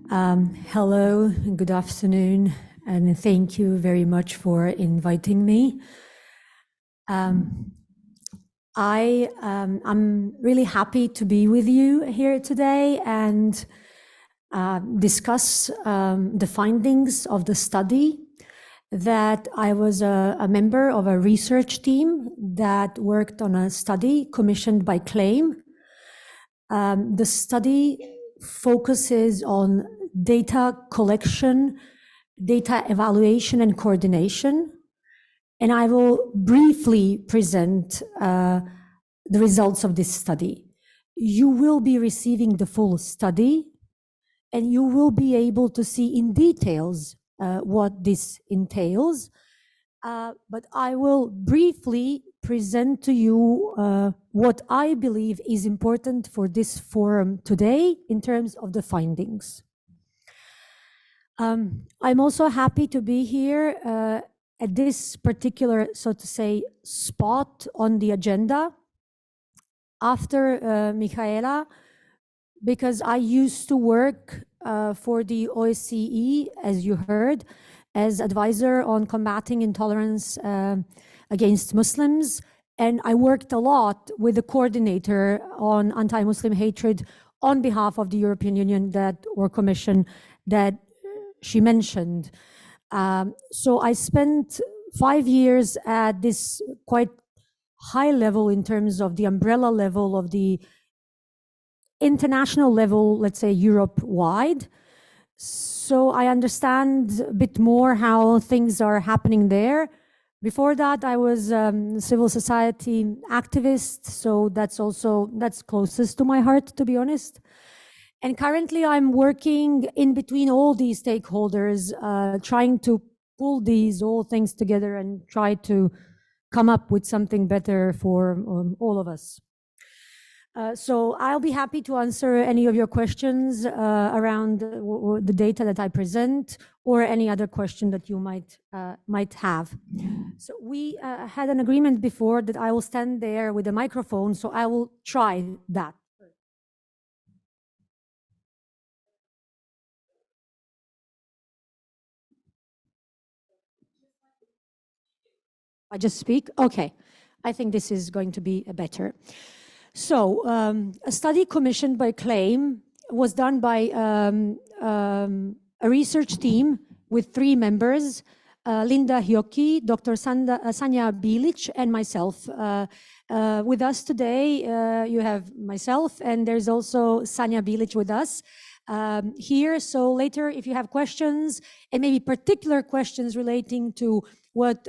Hello, good afternoon, and thank you very much for inviting me. I'm really happy to be with you here today and discuss the findings of the study that I was a member of a research team that worked on a study commissioned by CLAIM. The study focuses on data collection, data evaluation, and coordination. And I will briefly present the results of this study. You will be receiving the full study, and you will be able to see in details what this entails. But I will briefly present to you what I believe is important for this forum today in terms of the findings. I'm also happy to be here at this particular, so to say, spot on the agenda after Michaela, because I used to work for the OSCE, as you heard, as advisor on combating intolerance against Muslims. And I worked a lot with the coordinator on anti-Muslim hatred on behalf of the European Union or Commission that she mentioned. So I spent 5 years at this quite high level in terms of the umbrella level of the international level, let's say Europe-wide. So I understand a bit more how things are happening there. Before that, I was a civil society activist, so that's closest to my heart, to be honest. And currently I'm working in between all these stakeholders, trying to pull these all things together and try to come up with something better for all of us. So I'll be happy to answer any of your questions around the data that I present, or any other question that you might have. So we had an agreement before that I will stand there with a microphone, so I will try that. I just speak? Okay. I think this is going to be better. So a study commissioned by CLAIM was done by a research team with 3 members, Linda Hiocchi, Dr. Sanja Bilic, and myself. With us today, you have myself, and there's also Sanja Bilic with us here. So later, if you have questions, and maybe particular questions relating to what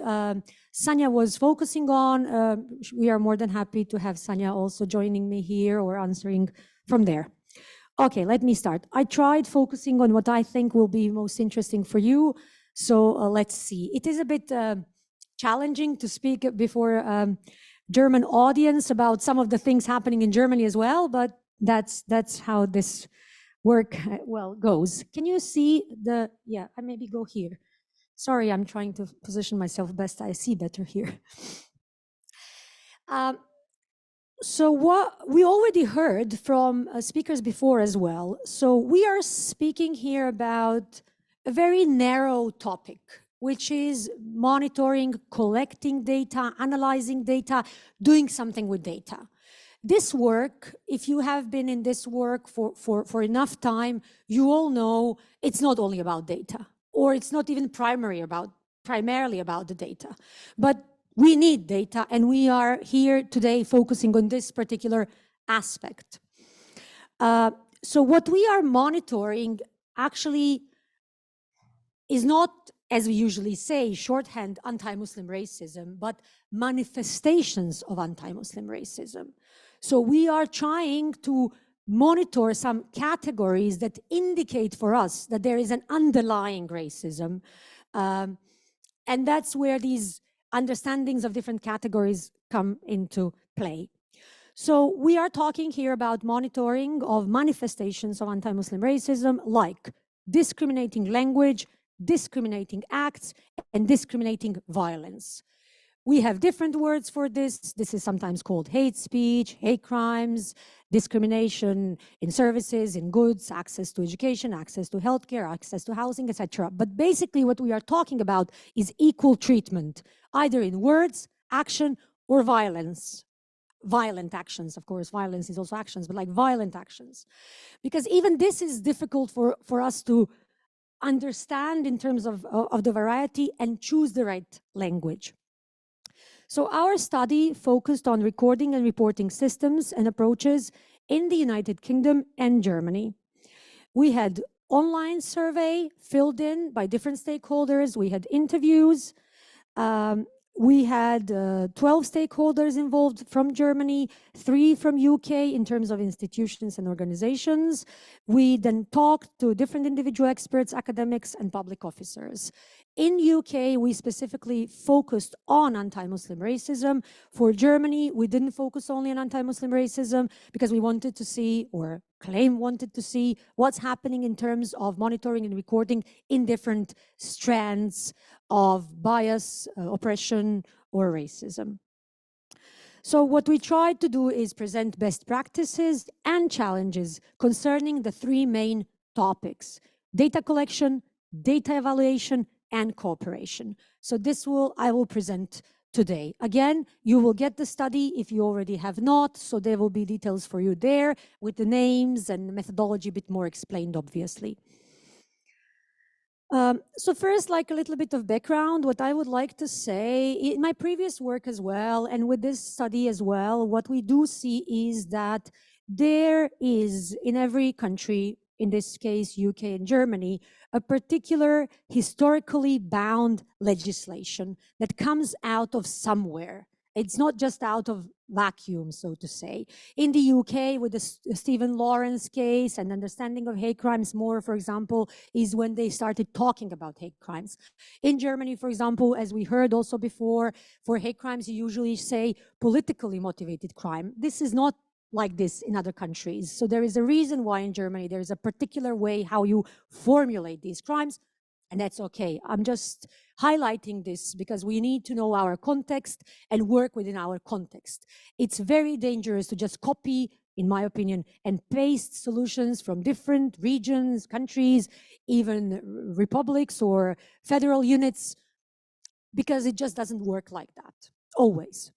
Sanja was focusing on, we are more than happy to have Sanja also joining me here or answering from there. Okay, let me start. I tried focusing on what I think will be most interesting for you. So let's see. It is a bit challenging to speak before a German audience about some of the things happening in Germany as well, but that's how this work goes. Can you see the, yeah, I maybe go here. Sorry, I'm trying to position myself best. I see better here. So what we already heard from speakers before as well. So we are speaking here about a very narrow topic, which is monitoring, collecting data, analyzing data, doing something with data. This work, if you have been in this work for enough time, you all know it's not only about data, or it's not even primarily about the data. But we need data, and we are here today focusing on this particular aspect. So what we are monitoring actually is not, as we usually say, shorthand anti-Muslim racism, but manifestations of anti-Muslim racism. So we are trying to monitor some categories that indicate for us that there is an underlying racism. And that's where these understandings of different categories come into play. So we are talking here about monitoring of manifestations of anti-Muslim racism, like discriminating language, discriminating acts, and discriminating violence. We have different words for this. This is sometimes called hate speech, hate crimes, discrimination in services, in goods, access to education, access to healthcare, access to housing, etc. But basically what we are talking about is equal treatment, either in words, action, or violence. Violent actions, of course, violence is also actions, but like violent actions. Because even this is difficult for us to understand in terms of the variety and choose the right language. So our study focused on recording and reporting systems and approaches in the United Kingdom and Germany. We had online survey filled in by different stakeholders. We had interviews. We had 12 stakeholders involved from Germany, 3 from UK in terms of institutions and organizations. We then talked to different individual experts, academics, and public officers. In UK, we specifically focused on anti-Muslim racism. For Germany, we didn't focus only on anti-Muslim racism because we wanted to see, or wanted to see, what's happening in terms of monitoring and recording in different strands of bias, oppression, or racism. So what we tried to do is present best practices and challenges concerning the 3 main topics: data collection, data evaluation, and cooperation. So I will present today. Again, you will get the study if you already have not, so there will be details for you there with the names and methodology a bit more explained, obviously. So first, like a little bit of background, what I would like to say, in my previous work as well, and with this study as well, what we do see is that there is, in every country, in this case, UK and Germany, a particular historically bound legislation that comes out of somewhere. It's not just out of vacuum, so to say. In the UK, with the Stephen Lawrence case and understanding of hate crimes more, for example, is when they started talking about hate crimes. In Germany, for example, as we heard also before, for hate crimes, you usually say politically motivated crime. This is not like this in other countries. So there is a reason why in Germany there is a particular way how you formulate these crimes, and that's okay. I'm just highlighting this because we need to know our context and work within our context. It's very dangerous to just copy, in my opinion, and paste solutions from different regions, countries, even republics or federal units, because it just doesn't work like that, always.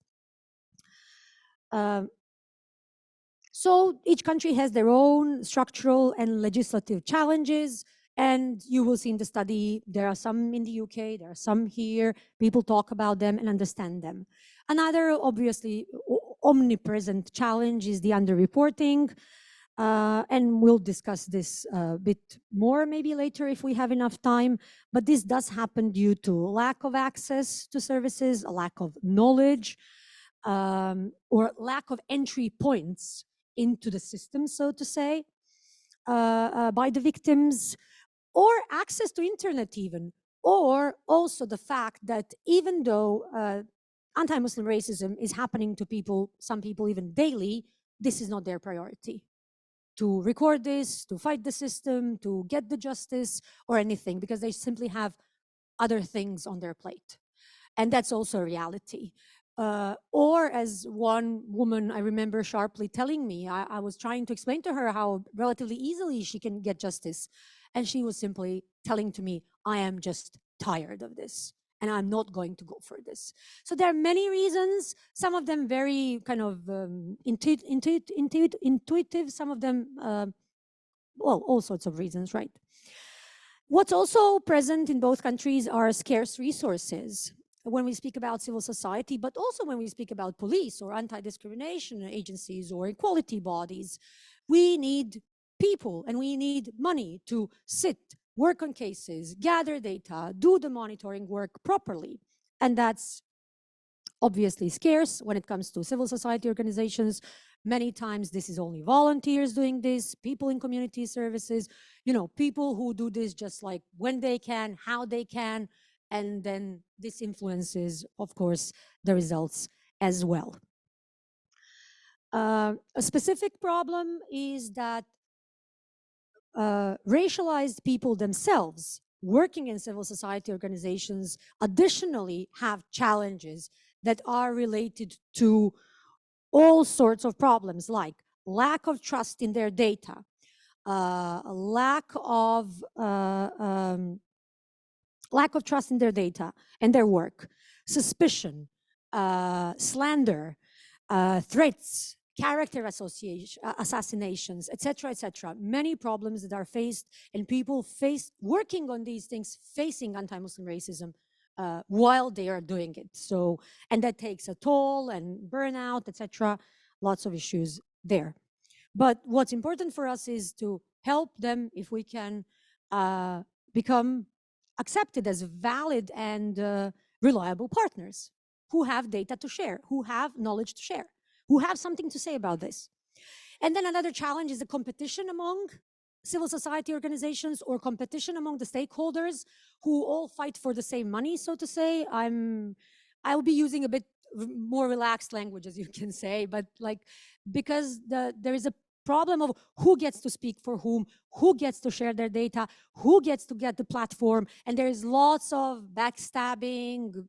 So each country has their own structural and legislative challenges, and you will see in the study, there are some in the UK, there are some here, people talk about them and understand them. Another, obviously, omnipresent challenge is the underreporting, and we'll discuss this a bit more maybe later if we have enough time, but this does happen due to lack of access to services, a lack of knowledge, or lack of entry points into the system, so to say, by the victims, or access to internet even, or also the fact that even though anti-Muslim racism is happening to people, some people even daily, this is not their priority. To record this, to fight the system, to get the justice or anything, because they simply have other things on their plate. And that's also a reality. Or as one woman I remember sharply telling me, I was trying to explain to her how relatively easily she can get justice. And she was simply telling to me, I am just tired of this and I'm not going to go for this. So there are many reasons, some of them very kind of intuitive, some of them, well, all sorts of reasons, right? What's also present in both countries are scarce resources when we speak about civil society, but also when we speak about police or anti-discrimination agencies or equality bodies. We need people and we need money to sit, work on cases, gather data, do the monitoring work properly. And that's obviously scarce when it comes to civil society organizations. Many times this is only volunteers doing this, people in community services, you know, people who do this just like when they can, how they can, and then this influences, of course, the results as well. A specific problem is that racialized people themselves working in civil society organizations additionally have challenges that are related to all sorts of problems, like lack of trust in their data, lack of trust in their data and their work, suspicion, slander, threats, character assassinations, etc., etc. Many problems that are faced, and people working on these things, facing anti-Muslim racism while they are doing it. So, and that takes a toll and burnout, etc. Lots of issues there. But what's important for us is to help them, if we can, become accepted as valid and reliable partners who have data to share, who have knowledge to share, who have something to say about this. And then another challenge is the competition among civil society organizations, or competition among the stakeholders who all fight for the same money, so to say. I'll be using a bit more relaxed language, as you can say, but like, because there is a problem of who gets to speak for whom, who gets to share their data, who gets to get the platform, and there is lots of backstabbing,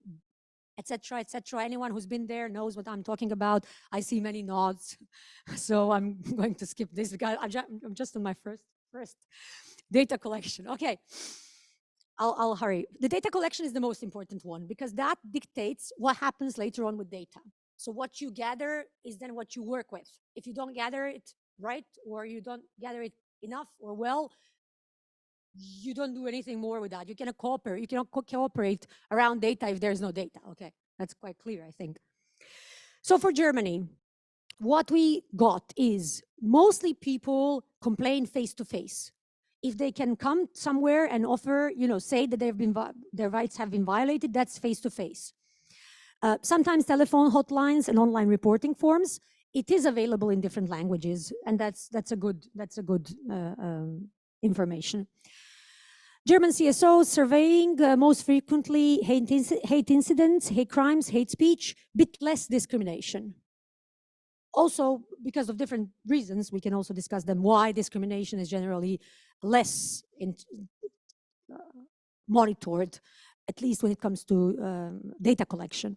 etc., etc. Anyone who's been there knows what I'm talking about. I see many nods, so I'm going to skip this because I'm just on my first data collection. Okay, I'll hurry. The data collection is the most important one because that dictates what happens later on with data. So what you gather is then what you work with. If you don't gather it right, or you don't gather it enough or well, you don't do anything more with that. You cannot cooperate. You cannot cooperate around data if there's no data. Okay, that's quite clear, I think. So for Germany, what we got is mostly people complain face to face. If they can come somewhere and offer, say that their rights have been violated, that's face to face. Sometimes telephone hotlines and online reporting forms. It is available in different languages, and that's a good information. German CSOs surveying most frequently hate incidents, hate crimes, hate speech, bit less discrimination. Also, because of different reasons, we can also discuss them, why discrimination is generally less monitored, at least when it comes to data collection.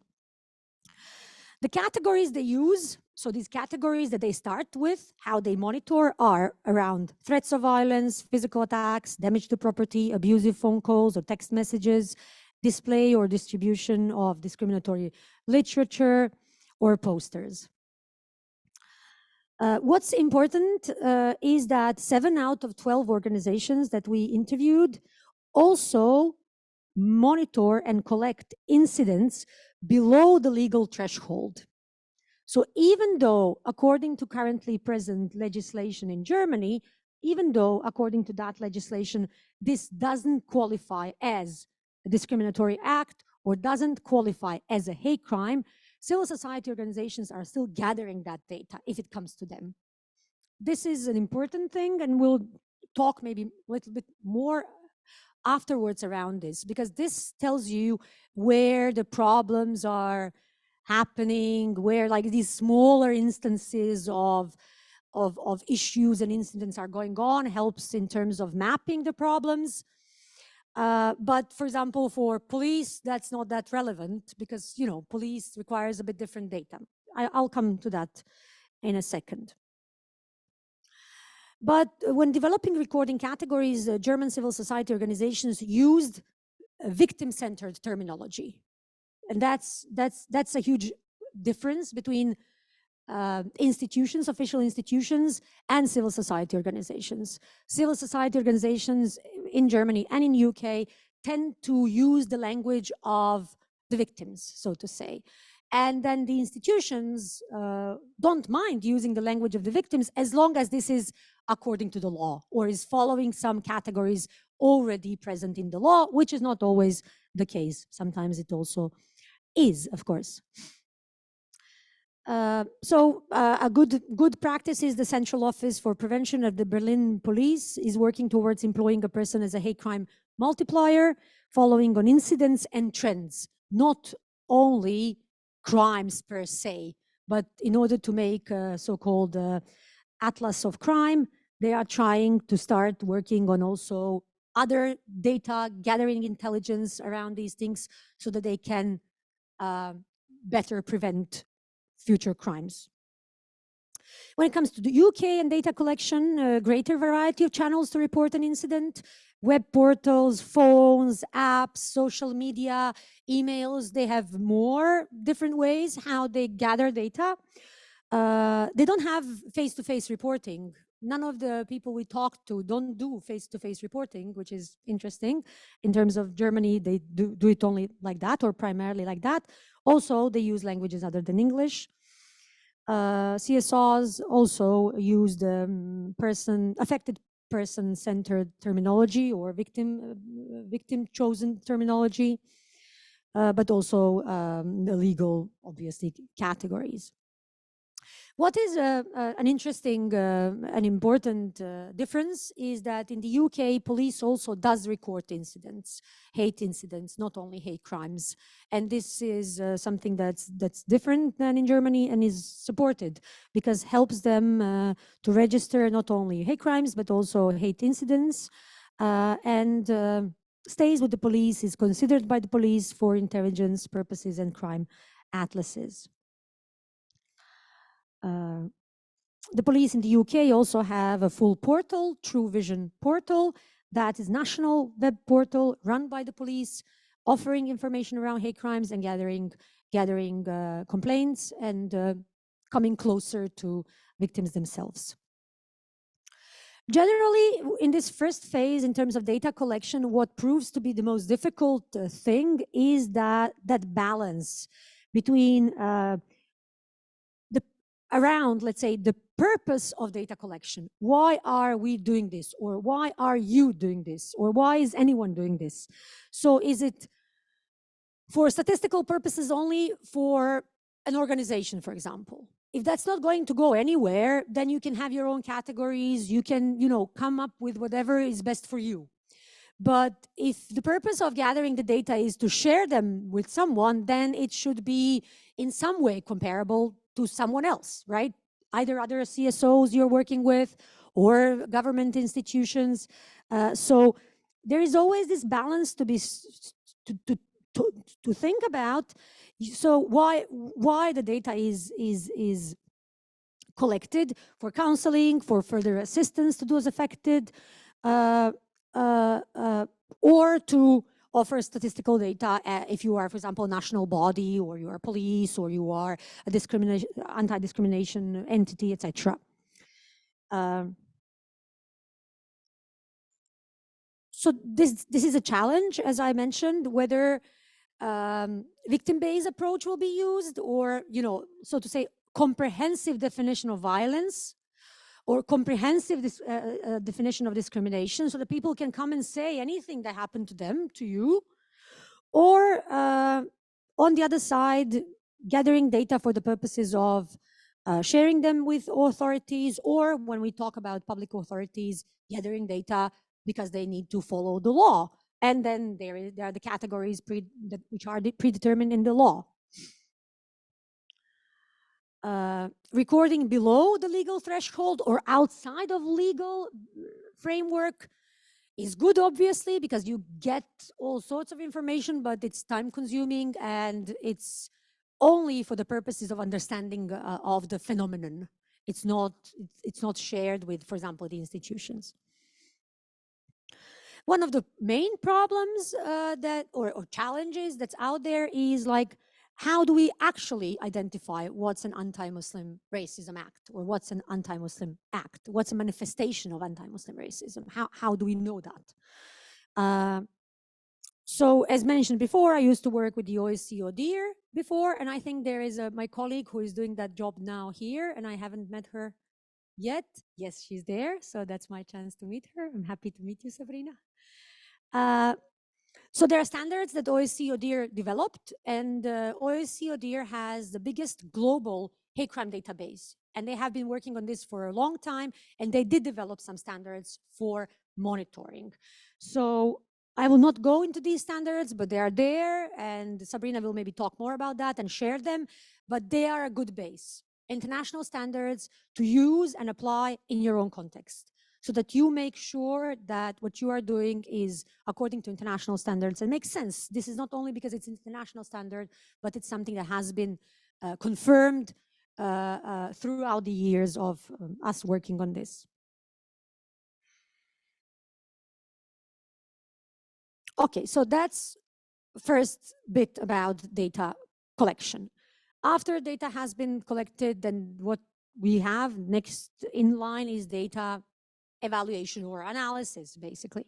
The categories they use, so these categories that they start with, how they monitor, are around threats of violence, physical attacks, damage to property, abusive phone calls or text messages, display or distribution of discriminatory literature or posters. What's important is that 7 out of 12 organizations that we interviewed also monitor and collect incidents below the legal threshold. So even though, according to currently present legislation in Germany, even though, according to that legislation, this doesn't qualify as a discriminatory act or doesn't qualify as a hate crime, civil society organizations are still gathering that data if it comes to them. This is an important thing, and we'll talk maybe a little bit more afterwards around this, because this tells you where the problems are happening, where like these smaller instances of issues and incidents are going on, helps in terms of mapping the problems. But for example, for police, that's not that relevant because, police requires a bit different data. I'll come to that in a second. But when developing recording categories, German civil society organizations used victim-centered terminology. And that's a huge difference between institutions, official institutions, and civil society organizations. Civil society organizations in Germany and in UK tend to use the language of the victims, so to say. And then the institutions don't mind using the language of the victims as long as this is according to the law or is following some categories already present in the law, which is not always the case. Sometimes it also is, of course. So a good practice is the Central Office for Prevention of the Berlin Police is working towards employing a person as a hate crime multiplier, following on incidents and trends, not only crimes per se, but in order to make a so-called atlas of crime, they are trying to start working on also other data, gathering intelligence around these things so that they can better prevent future crimes. When it comes to the UK and data collection, a greater variety of channels to report an incident, web portals, phones, apps, social media, emails, they have more different ways how they gather data. They don't have face-to-face reporting. None of the people we talk to don't do face-to-face reporting, which is interesting. In terms of Germany, they do it only like that or primarily like that. Also, they use languages other than English. CSRs also use the affected person-centered terminology or victim-chosen terminology, but also the legal, obviously, categories. What is an interesting and important difference is that in the UK, police also does record incidents, hate incidents, not only hate crimes. And this is something that's different than in Germany and is supported because helps them to register not only hate crimes, but also hate incidents and stays with the police, is considered by the police for intelligence purposes and crime atlases. The police in the UK also have a full portal, True Vision portal, that is national web portal run by the police, offering information around hate crimes and gathering complaints and coming closer to victims themselves. Generally, in this first phase, in terms of data collection, what proves to be the most difficult thing is that balance between around, let's say, the purpose of data collection. Why are we doing this? Or why are you doing this? Or why is anyone doing this? So is it for statistical purposes only for an organization, for example? If that's not going to go anywhere, then you can have your own categories. You can, come up with whatever is best for you. But if the purpose of gathering the data is to share them with someone, then it should be in some way comparable to someone else, right? Either other CSOs you're working with or government institutions. So there is always this balance to be to think about. So why the data is collected for counseling, for further assistance to those affected, or to offer statistical data if you are, for example, a national body, or you are police, or you are a anti-discrimination entity, etc. So this is a challenge, as I mentioned, whether victim-based approach will be used, or so to say, comprehensive definition of violence, or comprehensive definition of discrimination, so that people can come and say anything that happened to them, to you, or on the other side, gathering data for the purposes of sharing them with authorities, or when we talk about public authorities, gathering data because they need to follow the law. And then there are the categories which are predetermined in the law. Recording below the legal threshold or outside of legal framework is good, obviously, because you get all sorts of information, but it's time consuming and it's only for the purposes of understanding of the phenomenon. It's not shared with, for example, the institutions. One of the main problems or challenges that's out there is like, how do we actually identify what's an anti-Muslim racism act, or what's an anti-Muslim act? What's a manifestation of anti-Muslim racism? How do we know that? So as mentioned before, I used to work with the OSCE ODIHR before, and I think there is my colleague who is doing that job now here, and I haven't met her yet. Yes, she's there, so that's my chance to meet her. I'm happy to meet you, Sabrina. So there are standards that OSCE ODIHR developed, and OSCE ODIHR has the biggest global hate crime database, and they have been working on this for a long time, and they did develop some standards for monitoring. So I will not go into these standards, but they are there, and Sabrina will maybe talk more about that and share them, but they are a good base. International standards to use and apply in your own context. so that you make sure that what you are doing is according to international standards and makes sense. This is not only because it's international standard, but it's something that has been confirmed throughout the years of us working on this. Okay, so that's first bit about data collection. After data has been collected, then what we have next in line is data evaluation or analysis, basically.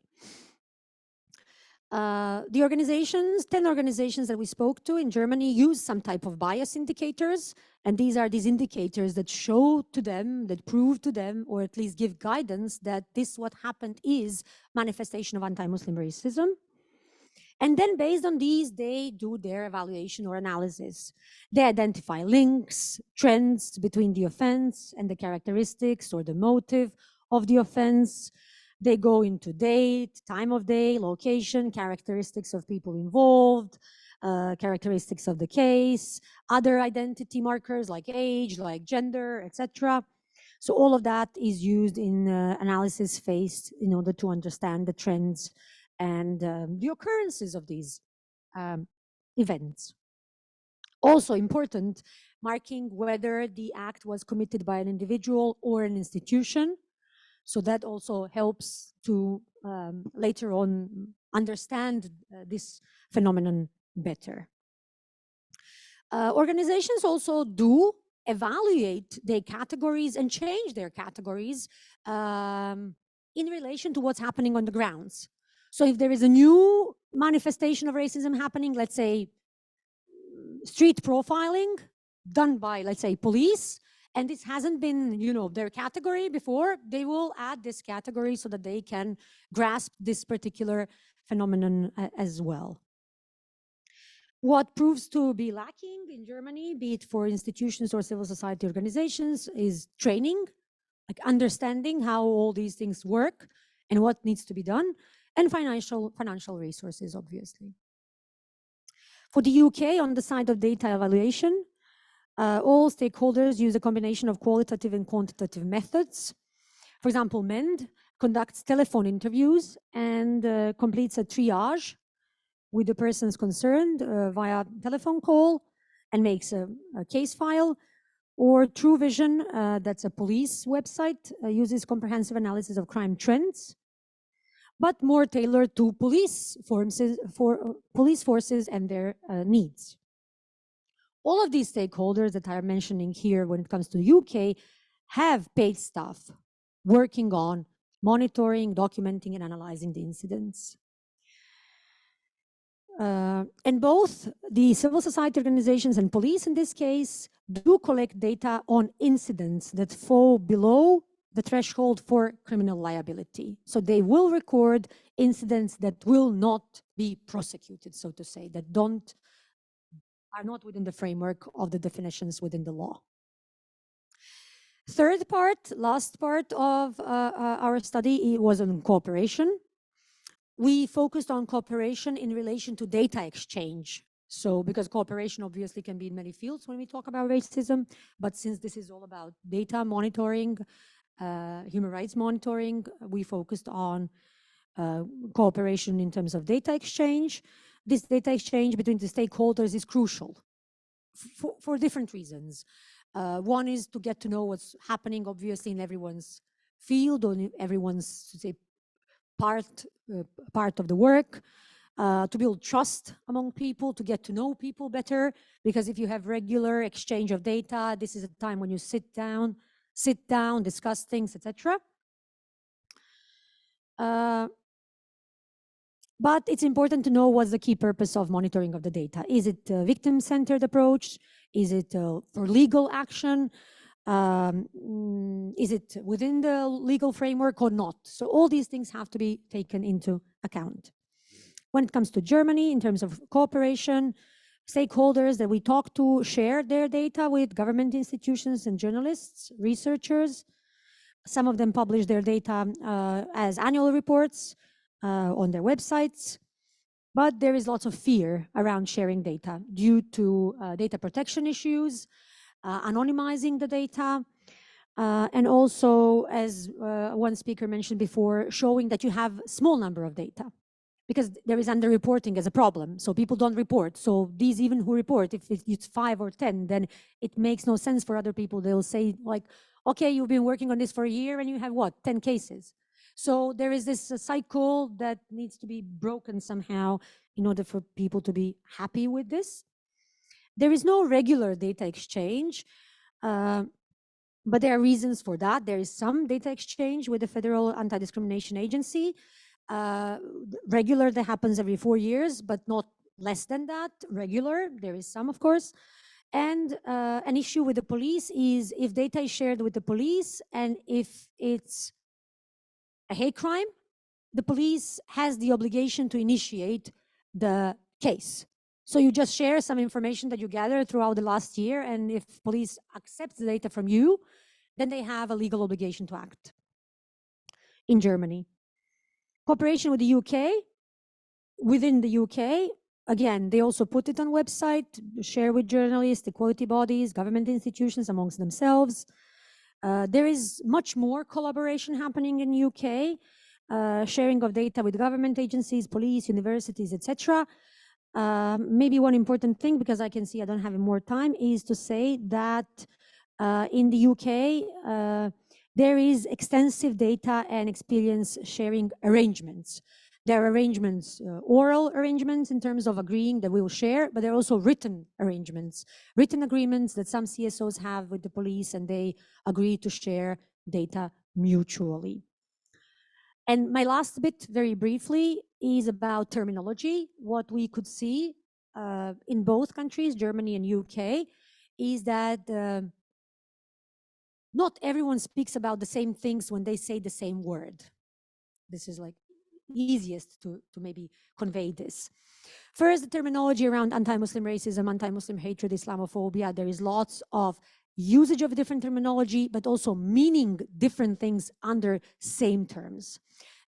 The organizations, 10 organizations that we spoke to in Germany use some type of bias indicators. And these are these indicators that show to them, that prove to them, or at least give guidance that this what happened is manifestation of anti-Muslim racism. And then based on these, they do their evaluation or analysis. They identify links, trends between the offense and the characteristics or the motive of the offense. They go into date, time of day, location, characteristics of people involved, characteristics of the case, other identity markers like age, like gender, etc. So all of that is used in analysis phase in order to understand the trends and the occurrences of these events. Also important, marking whether the act was committed by an individual or an institution. So that also helps to later on understand this phenomenon better. Organizations also do evaluate their categories and change their categories in relation to what's happening on the grounds. So if there is a new manifestation of racism happening, let's say street profiling done by, let's say, police, and this hasn't been, their category before, they will add this category so that they can grasp this particular phenomenon as well. What proves to be lacking in Germany, be it for institutions or civil society organizations, is training, like understanding how all these things work and what needs to be done, and financial resources, obviously. For the UK, on the side of data evaluation, all stakeholders use a combination of qualitative and quantitative methods. For example, MEND conducts telephone interviews and completes a triage with the persons concerned via telephone call and makes a case file. Or True Vision, that's a police website, uses comprehensive analysis of crime trends, but more tailored to police forces and their needs. All of these stakeholders that I'm mentioning here when it comes to the UK have paid staff working on monitoring, documenting, and analyzing the incidents. And both the civil society organizations and police in this case do collect data on incidents that fall below the threshold for criminal liability. So they will record incidents that will not be prosecuted, so to say, that are not within the framework of the definitions within the law. Third part, last part of our study was on cooperation. We focused on cooperation in relation to data exchange. So because cooperation obviously can be in many fields when we talk about racism, but since this is all about data monitoring, human rights monitoring, we focused on cooperation in terms of data exchange. This data exchange between the stakeholders is crucial for different reasons. One is to get to know what's happening, obviously, in everyone's field or in everyone's, say, part of the work, to build trust among people, to get to know people better. Because if you have regular exchange of data, this is a time when you sit down, discuss things, etc. But it's important to know what's the key purpose of monitoring of the data. Is it a victim-centered approach? Is it for legal action? Is it within the legal framework or not? So all these things have to be taken into account. When it comes to Germany, in terms of cooperation, stakeholders that we talk to share their data with government institutions and journalists, researchers. Some of them publish their data as annual reports on their websites. But there is lots of fear around sharing data due to data protection issues, anonymizing the data, And also, as one speaker mentioned before, showing that you have a small number of data, because there is underreporting as a problem. So people don't report. So these even who report, if it's 5 or 10, then it makes no sense for other people. They'll say like, okay, you've been working on this for a year and you have what, 10 cases. So there is this cycle that needs to be broken somehow in order for people to be happy with this. There is no regular data exchange, but there are reasons for that. There is some data exchange with the Federal Anti-Discrimination Agency. Regular, that happens every 4 years, but not less than that. Regular, there is some, of course. And an issue with the police is if data is shared with the police and if it's a hate crime, the police has the obligation to initiate the case. So you just share some information that you gathered throughout the last year, and if police accept the data from you, then they have a legal obligation to act. In Germany, cooperation with the UK, within the UK, again, they also put it on website, share with journalists, equality bodies, government institutions amongst themselves. There is much more collaboration happening in UK, sharing of data with government agencies, police, universities, etc. Maybe one important thing, because I can see I don't have more time, is to say that in the UK, there is extensive data and experience sharing arrangements. There are arrangements, oral arrangements in terms of agreeing that we will share, but there are also written arrangements, written agreements that some CSOs have with the police, and they agree to share data mutually. And my last bit, very briefly, is about terminology. What we could see in both countries, Germany and UK, is that not everyone speaks about the same things when they say the same word. This is like easiest to maybe convey this. First, the terminology around anti-Muslim racism, anti-Muslim hatred, Islamophobia. There is lots of usage of different terminology, but also meaning different things under same terms.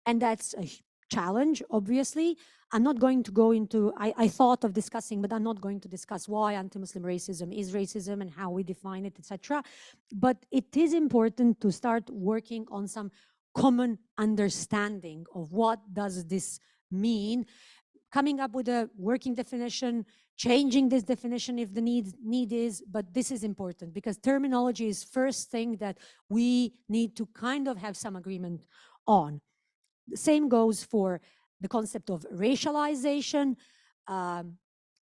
And that's a challenge, obviously. I'm not going to go into, I thought of discussing, but I'm not going to discuss why anti-Muslim racism is racism and how we define it, etc. But it is important to start working on some common understanding of what does this mean, coming up with a working definition, changing this definition if the need is, but this is important because terminology is first thing that we need to kind of have some agreement on. The same goes for the concept of racialization.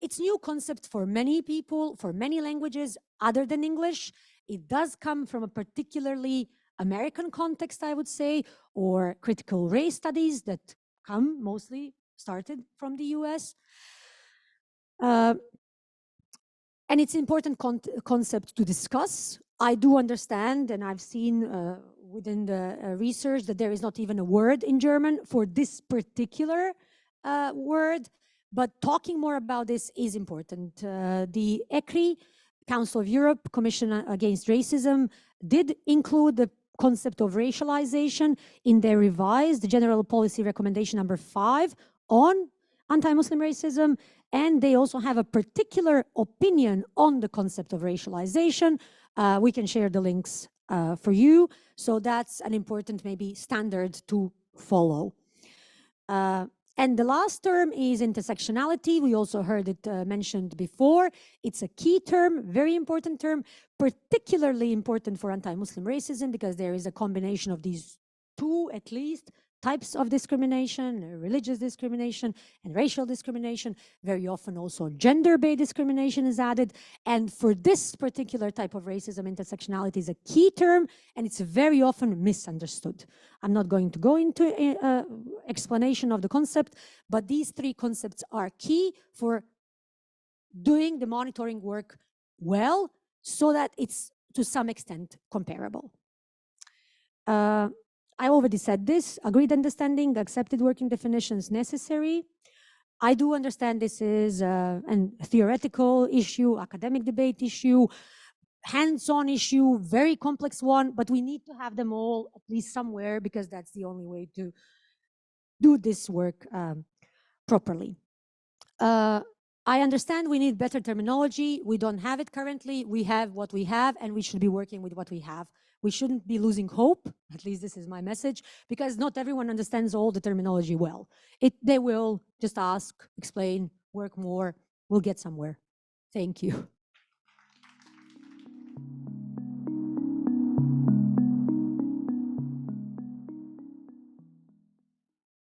It's new concept for many people, for many languages other than English. It does come from a particularly American context, I would say, or critical race studies that come mostly started from the US. And it's important concept to discuss. I do understand, and I've seen within the research that there is not even a word in German for this particular word, but talking more about this is important. The ECRI, Council of Europe, Commission Against Racism, did include the concept of racialization in their revised General Policy Recommendation number 5 on anti-Muslim racism, and they also have a particular opinion on the concept of racialization. We can share the links for you. So that's an important maybe standard to follow. And the last term is intersectionality. We also heard it mentioned before. It's a key term, very important term, particularly important for anti-Muslim racism because there is a combination of these two, at least, types of discrimination, religious discrimination and racial discrimination. Very often also gender-based discrimination is added. And for this particular type of racism, intersectionality is a key term and it's very often misunderstood. I'm not going to go into explanation of the concept, but these three concepts are key for doing the monitoring work well so that it's to some extent comparable. I already said this, agreed understanding, accepted working definitions necessary. I do understand this is a theoretical issue, academic debate issue, hands-on issue, very complex one, but we need to have them all at least somewhere because that's the only way to do this work properly. I understand we need better terminology. We don't have it currently. We have what we have, and we should be working with what we have. we shouldn't be losing hope, at least this is my message, because not everyone understands all the terminology well. They will just ask, explain, work more, we'll get somewhere. Thank you.